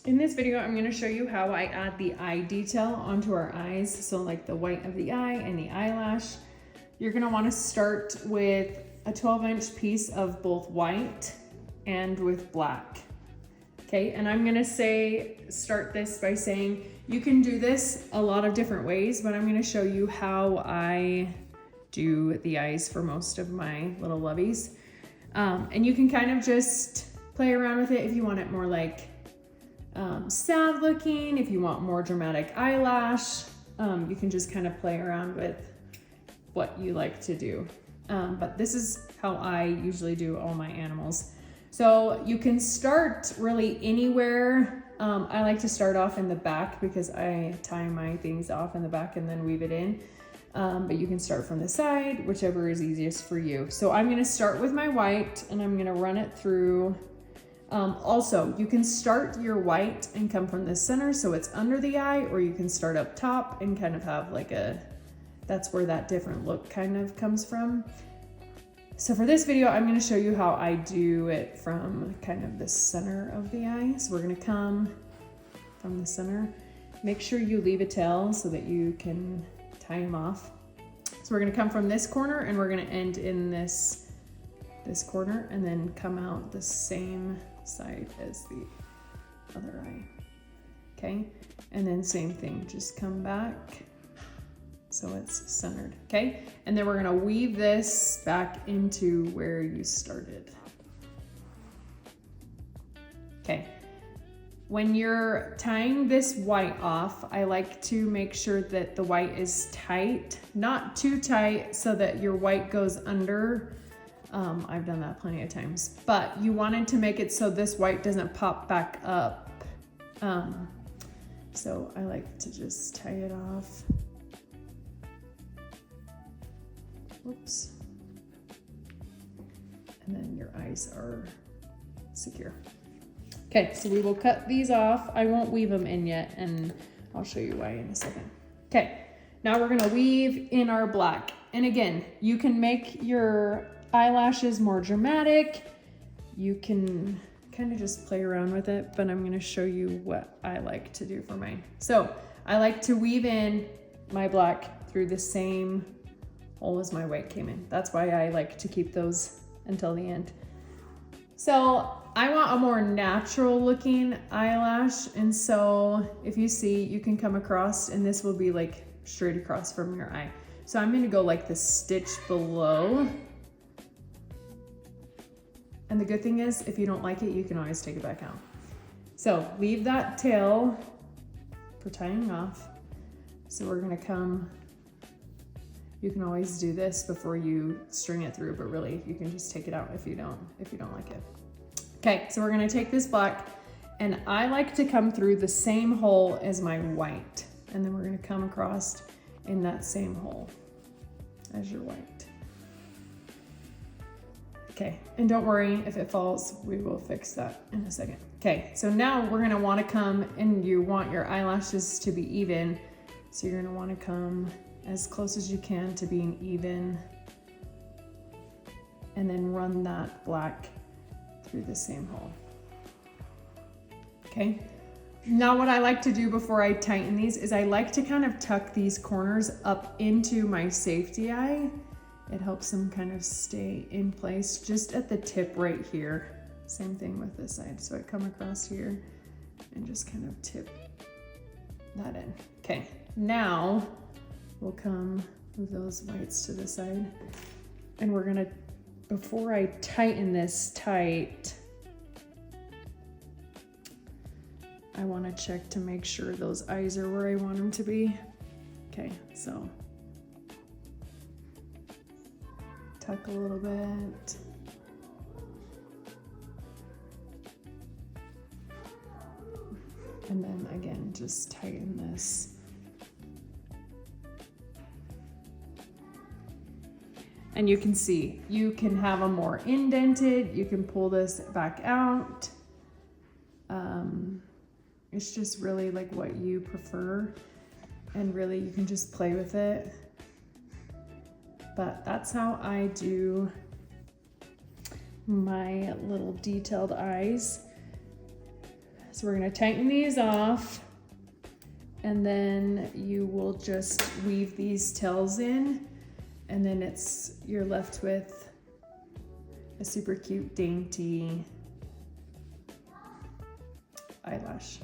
In this video, I'm going to show you how I add the eye detail onto our eyes. So like the white of the eye and the eyelash. You're going to want to start with a 12-inch piece of both white and with black. Okay, and I'm going to start this by saying you can do this a lot of different ways, but I'm going to show you how I do the eyes for most of my little loveys. And you can kind of just play around with it if you want it more like sad looking, if you want more dramatic eyelash, you can just kind of play around with what you like to do. But this is how I usually do all my animals. So you can start really anywhere. I like to start off in the back because I tie my things off in the back and then weave it in. But you can start from the side, whichever is easiest for you. So I'm gonna start with my white and I'm gonna run it through. Also, you can start your white and come from the center so it's under the eye, or you can start up top and kind of have like that's where that different look kind of comes from. So for this video, I'm going to show you how I do it from kind of the center of the eye. So we're going to come from the center. Make sure you leave a tail so that you can tie them off. So we're going to come from this corner and we're going to end in this corner and then come out the same side as the other eye. Okay, and then same thing, just come back so it's centered. Okay, and then we're going to weave this back into where you started. Okay, when you're tying this white off, I like to make sure that the white is tight, not too tight so that your white goes under. I've done that plenty of times, but you wanted to make it so this white doesn't pop back up. So I like to just tie it off. Whoops. And then your eyes are secure. Okay, so we will cut these off. I won't weave them in yet, and I'll show you why in a second. Okay, now we're gonna weave in our black. And again, you can make your eyelashes more dramatic. You can kind of just play around with it, but I'm gonna show you what I like to do for mine. So I like to weave in my black through the same hole as my white came in. That's why I like to keep those until the end. So I want a more natural looking eyelash. And so if you see, you can come across and this will be like straight across from your eye. So I'm gonna go like the stitch below. And the good thing is, if you don't like it, you can always take it back out. So leave that tail for tying off. So we're gonna come, you can always do this before you string it through, but really you can just take it out if you don't like it. Okay, so we're gonna take this black and I like to come through the same hole as my white. And then we're gonna come across in that same hole as your white. Okay, and don't worry if it falls, we will fix that in a second. Okay, so now we're gonna wanna come and you want your eyelashes to be even. So you're gonna wanna come as close as you can to being even and then run that black through the same hole. Okay, now what I like to do before I tighten these is I like to kind of tuck these corners up into my safety eye. It helps them kind of stay in place just at the tip right here. Same thing with this side. So I come across here and just kind of tip that in. Okay, now we'll come move those whites to the side. And we're gonna, before I tighten this tight, I wanna check to make sure those eyes are where I want them to be. Okay, so tuck a little bit. And then again, just tighten this. And you can see, you can have them more indented. You can pull this back out. It's just really like what you prefer. And really you can just play with it. But that's how I do my little detailed eyes. So we're gonna tighten these off, and then you will just weave these tails in, and then you're left with a super cute, dainty eyelash.